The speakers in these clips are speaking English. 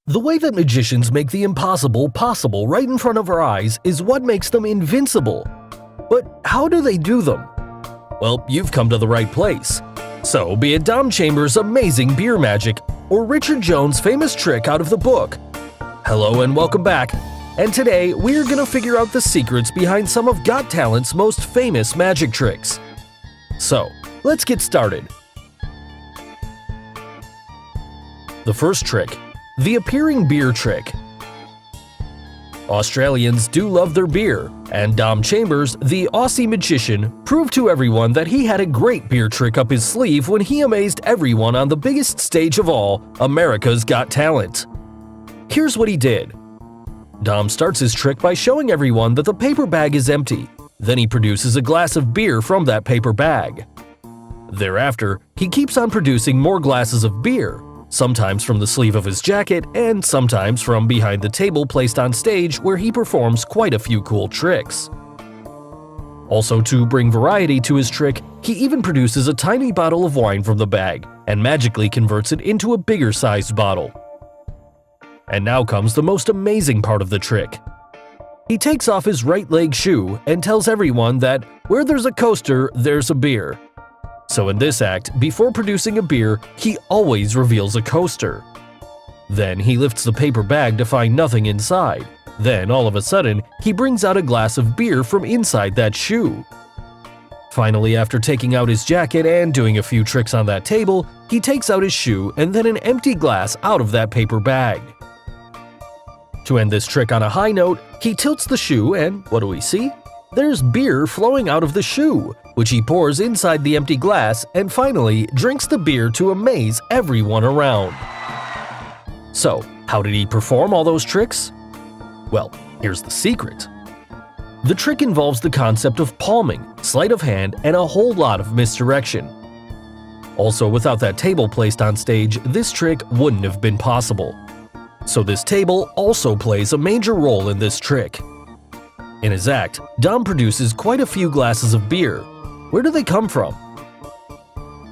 The way that magicians make the impossible possible right in front of our eyes is what makes them invincible. But how do they do them? Well, you've come to the right place. So, be it Dom Chambers' amazing beer magic or Richard Jones' famous trick out of the book. Hello and welcome back. And today, we're gonna figure out the secrets behind some of Got Talent's most famous magic tricks. So, let's get started. The first trick, the appearing beer trick. Australians do love their beer, and Dom Chambers, the Aussie magician, proved to everyone that he had a great beer trick up his sleeve when he amazed everyone on the biggest stage of all, America's Got Talent. Here's what he did. Dom starts his trick by showing everyone that the paper bag is empty. Then he produces a glass of beer from that paper bag. Thereafter, he keeps on producing more glasses of beer, sometimes from the sleeve of his jacket and sometimes from behind the table placed on stage where he performs quite a few cool tricks. Also, to bring variety to his trick, he even produces a tiny bottle of wine from the bag and magically converts it into a bigger sized bottle. And now comes the most amazing part of the trick. He takes off his right leg shoe and tells everyone that where there's a coaster, there's a beer. So in this act, before producing a beer, he always reveals a coaster. Then he lifts the paper bag to find nothing inside. Then all of a sudden, he brings out a glass of beer from inside that shoe. Finally, after taking out his jacket and doing a few tricks on that table, he takes out his shoe and then an empty glass out of that paper bag. To end this trick on a high note, he tilts the shoe and what do we see? There's beer flowing out of the shoe, which he pours inside the empty glass and finally drinks the beer to amaze everyone around. So, how did he perform all those tricks? Well, here's the secret. The trick involves the concept of palming, sleight of hand, and a whole lot of misdirection. Also, without that table placed on stage, this trick wouldn't have been possible. So this table also plays a major role in this trick. In his act, Dom produces quite a few glasses of beer. Where do they come from?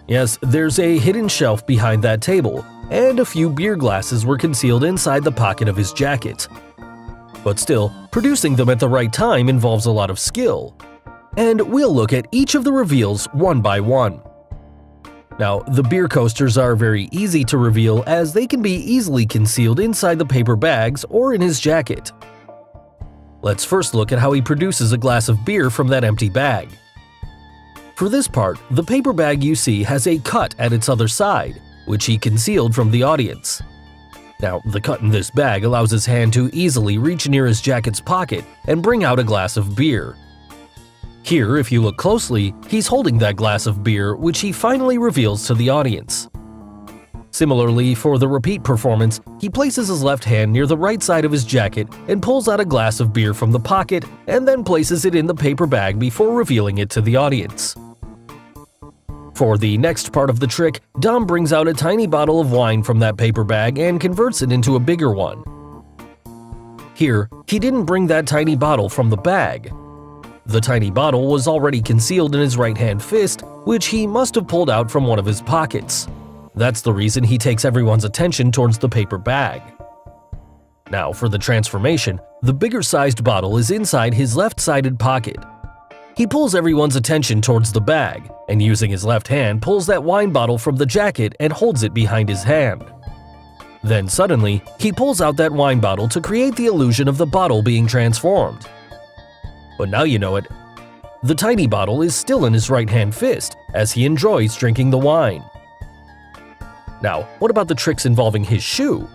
Yes, there's a hidden shelf behind that table, and a few beer glasses were concealed inside the pocket of his jacket. But still, producing them at the right time involves a lot of skill. And we'll look at each of the reveals one by one. Now, the beer coasters are very easy to reveal as they can be easily concealed inside the paper bags or in his jacket. Let's first look at how he produces a glass of beer from that empty bag. For this part, the paper bag you see has a cut at its other side, which he concealed from the audience. Now, the cut in this bag allows his hand to easily reach near his jacket's pocket and bring out a glass of beer. Here, if you look closely, he's holding that glass of beer, which he finally reveals to the audience. Similarly, for the repeat performance, he places his left hand near the right side of his jacket and pulls out a glass of beer from the pocket and then places it in the paper bag before revealing it to the audience. For the next part of the trick, Dom brings out a tiny bottle of wine from that paper bag and converts it into a bigger one. Here, he didn't bring that tiny bottle from the bag. The tiny bottle was already concealed in his right-hand fist, which he must have pulled out from one of his pockets. That's the reason he takes everyone's attention towards the paper bag. Now, for the transformation, the bigger-sized bottle is inside his left-sided pocket. He pulls everyone's attention towards the bag, and using his left hand pulls that wine bottle from the jacket and holds it behind his hand. Then suddenly, he pulls out that wine bottle to create the illusion of the bottle being transformed. But now you know it. The tiny bottle is still in his right-hand fist, as he enjoys drinking the wine. Now, what about the tricks involving his shoe?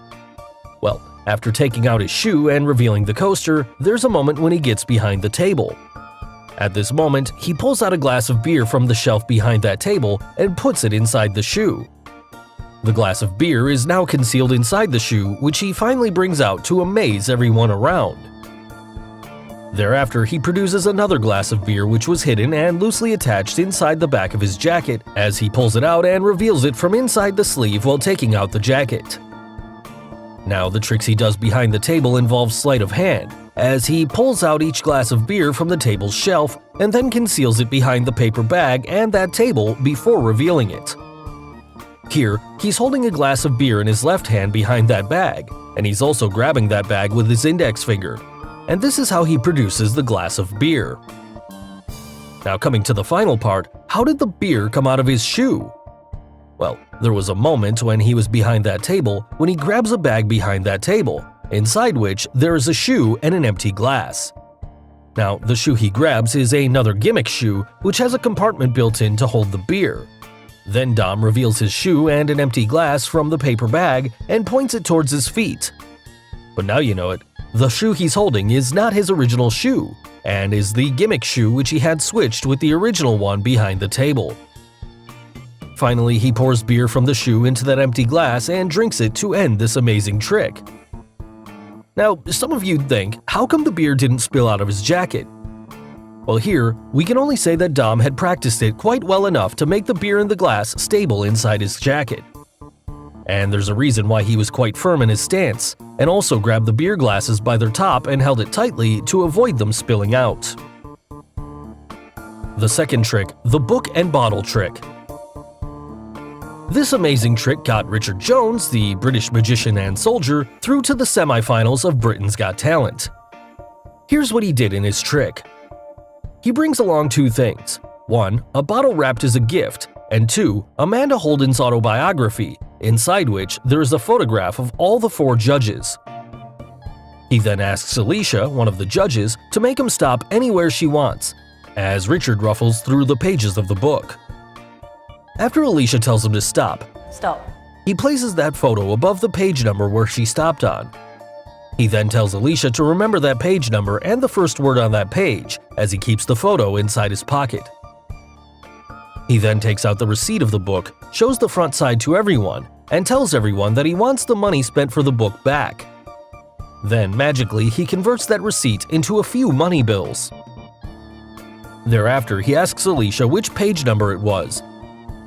Well, after taking out his shoe and revealing the coaster, there's a moment when he gets behind the table. At this moment, he pulls out a glass of beer from the shelf behind that table and puts it inside the shoe. The glass of beer is now concealed inside the shoe, which he finally brings out to amaze everyone around. Thereafter, he produces another glass of beer which was hidden and loosely attached inside the back of his jacket as he pulls it out and reveals it from inside the sleeve while taking out the jacket. Now, the tricks he does behind the table involve sleight of hand, as he pulls out each glass of beer from the table's shelf and then conceals it behind the paper bag and that table before revealing it. Here, he's holding a glass of beer in his left hand behind that bag, and he's also grabbing that bag with his index finger. And this is how he produces the glass of beer. Now coming to the final part, how did the beer come out of his shoe? Well, there was a moment when he was behind that table when he grabs a bag behind that table, inside which there is a shoe and an empty glass. Now, the shoe he grabs is another gimmick shoe which has a compartment built in to hold the beer. Then Dom reveals his shoe and an empty glass from the paper bag and points it towards his feet. But now you know it, the shoe he's holding is not his original shoe, and is the gimmick shoe which he had switched with the original one behind the table. Finally, he pours beer from the shoe into that empty glass and drinks it to end this amazing trick. Now, some of you'd think, how come the beer didn't spill out of his jacket? Well, here, we can only say that Dom had practiced it quite well enough to make the beer in the glass stable inside his jacket. And there's a reason why he was quite firm in his stance, and also grabbed the beer glasses by their top and held it tightly to avoid them spilling out. The second trick, the book and bottle trick. This amazing trick got Richard Jones, the British magician and soldier, through to the semifinals of Britain's Got Talent. Here's what he did in his trick. He brings along two things. 1. A bottle wrapped as a gift, and 2. Amanda Holden's autobiography, inside which there is a photograph of all the 4 judges. He then asks Alicia, one of the judges, to make him stop anywhere she wants, as Richard ruffles through the pages of the book. After Alicia tells him to stop, he places that photo above the page number where she stopped on. He then tells Alicia to remember that page number and the first word on that page, as he keeps the photo inside his pocket. He then takes out the receipt of the book, shows the front side to everyone, and tells everyone that he wants the money spent for the book back. Then, magically, he converts that receipt into a few money bills. Thereafter, he asks Alicia which page number it was.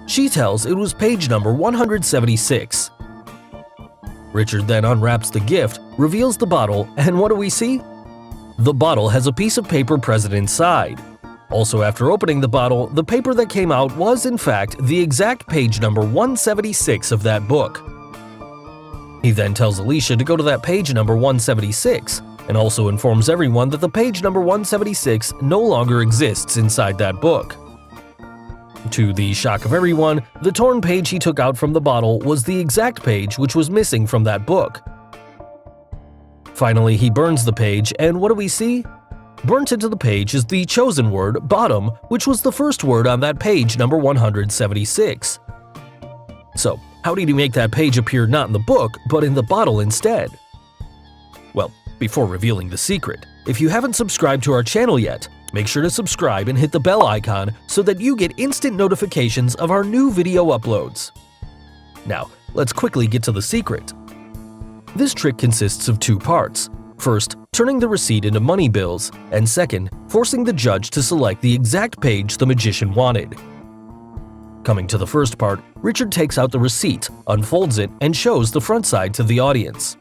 She tells it was page number 176. Richard then unwraps the gift, reveals the bottle, and what do we see? The bottle has a piece of paper present inside. Also, after opening the bottle, the paper that came out was, in fact, the exact page number 176 of that book. He then tells Alicia to go to that page number 176, and also informs everyone that the page number 176 no longer exists inside that book. To the shock of everyone, the torn page he took out from the bottle was the exact page which was missing from that book. Finally, he burns the page, and what do we see? Burnt into the page is the chosen word, bottom, which was the first word on that page number 176. So, how did he make that page appear not in the book, but in the bottle instead? Well, before revealing the secret, if you haven't subscribed to our channel yet, make sure to subscribe and hit the bell icon so that you get instant notifications of our new video uploads. Now, let's quickly get to the secret. This trick consists of 2 parts. First, turning the receipt into money bills, and second, forcing the judge to select the exact page the magician wanted. Coming to the first part, Richard takes out the receipt, unfolds it, and shows the front side to the audience.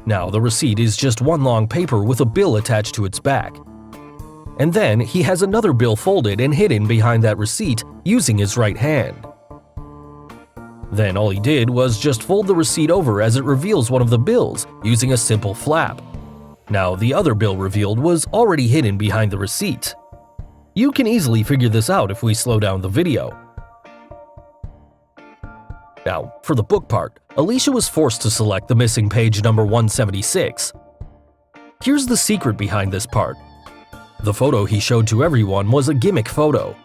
Now, the receipt is just one long paper with a bill attached to its back. And then he has another bill folded and hidden behind that receipt using his right hand. Then all he did was just fold the receipt over as it reveals one of the bills using a simple flap. Now the other bill revealed was already hidden behind the receipt. You can easily figure this out if we slow down the video. Now, for the book part, Alicia was forced to select the missing page number 176. Here's the secret behind this part. The photo he showed to everyone was a gimmick photo.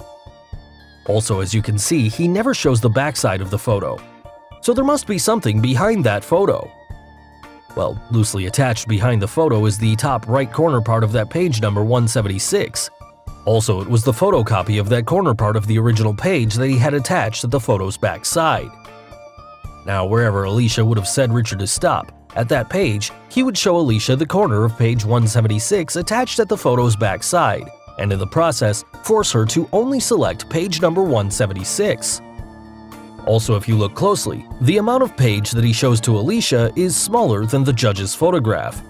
Also, as you can see, he never shows the backside of the photo. So there must be something behind that photo. Well, loosely attached behind the photo is the top right corner part of that page number 176. Also, it was the photocopy of that corner part of the original page that he had attached to the photo's back side. Now, wherever Alicia would have said Richard to stop, at that page, he would show Alicia the corner of page 176 attached at the photo's back side, and in the process, force her to only select page number 176. Also, if you look closely, the amount of page that he shows to Alicia is smaller than the judge's photograph.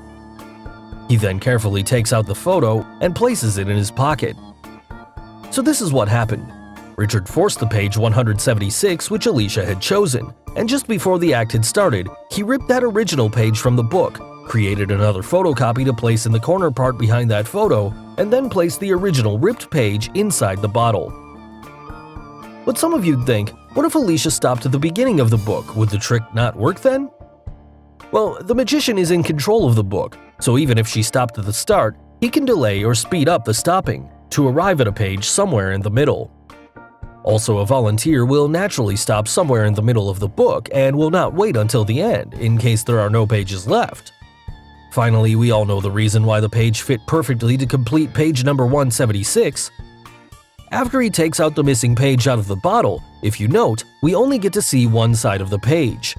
He then carefully takes out the photo and places it in his pocket. So this is what happened. Richard forced the page 176 which Alicia had chosen, and just before the act had started, he ripped that original page from the book, created another photocopy to place in the corner part behind that photo, and then placed the original ripped page inside the bottle. But some of you'd think, what if Alicia stopped at the beginning of the book? Would the trick not work then? Well, the magician is in control of the book, so even if she stopped at the start, he can delay or speed up the stopping to arrive at a page somewhere in the middle. Also, a volunteer will naturally stop somewhere in the middle of the book and will not wait until the end in case there are no pages left. Finally, we all know the reason why the page fit perfectly to complete page number 176. After he takes out the missing page out of the bottle, if you note, we only get to see one side of the page.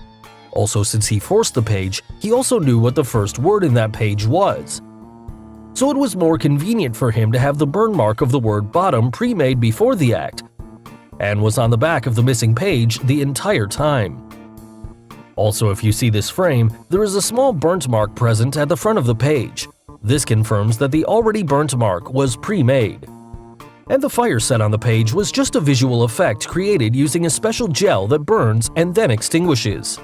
Also, since he forced the page, he also knew what the first word in that page was. So it was more convenient for him to have the burn mark of the word bottom pre-made before the act, and was on the back of the missing page the entire time. Also, if you see this frame, there is a small burnt mark present at the front of the page. This confirms that the already burnt mark was pre-made. And the fire set on the page was just a visual effect created using a special gel that burns and then extinguishes.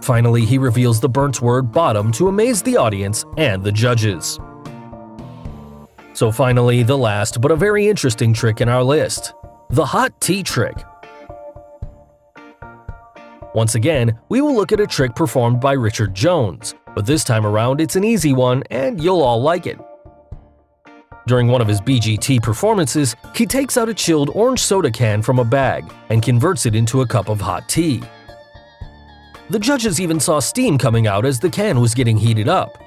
Finally, he reveals the burnt word bottom to amaze the audience and the judges. So finally, the last but a very interesting trick in our list. The hot tea trick. Once again, we will look at a trick performed by Richard Jones, but this time around it's an easy one and you'll all like it. During one of his BGT performances, he takes out a chilled orange soda can from a bag and converts it into a cup of hot tea. The judges even saw steam coming out as the can was getting heated up.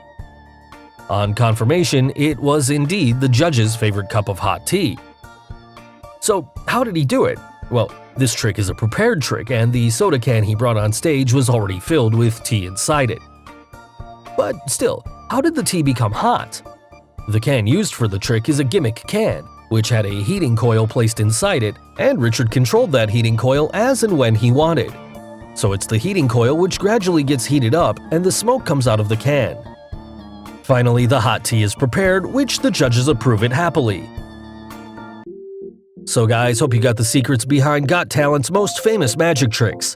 On confirmation, it was indeed the judge's favorite cup of hot tea. So, how did he do it? Well, this trick is a prepared trick, and the soda can he brought on stage was already filled with tea inside it. But still, how did the tea become hot? The can used for the trick is a gimmick can, which had a heating coil placed inside it, and Richard controlled that heating coil as and when he wanted. So it's the heating coil which gradually gets heated up and the smoke comes out of the can. Finally, the hot tea is prepared, which the judges approve it happily. So guys, hope you got the secrets behind Got Talent's most famous magic tricks.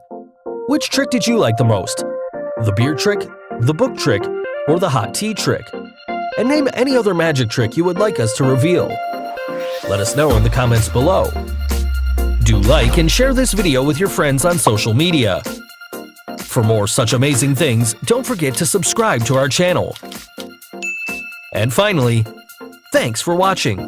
Which trick did you like the most? The beer trick, the book trick, or the hot tea trick? And name any other magic trick you would like us to reveal. Let us know in the comments below. Do like and share this video with your friends on social media. For more such amazing things, don't forget to subscribe to our channel. And finally, thanks for watching.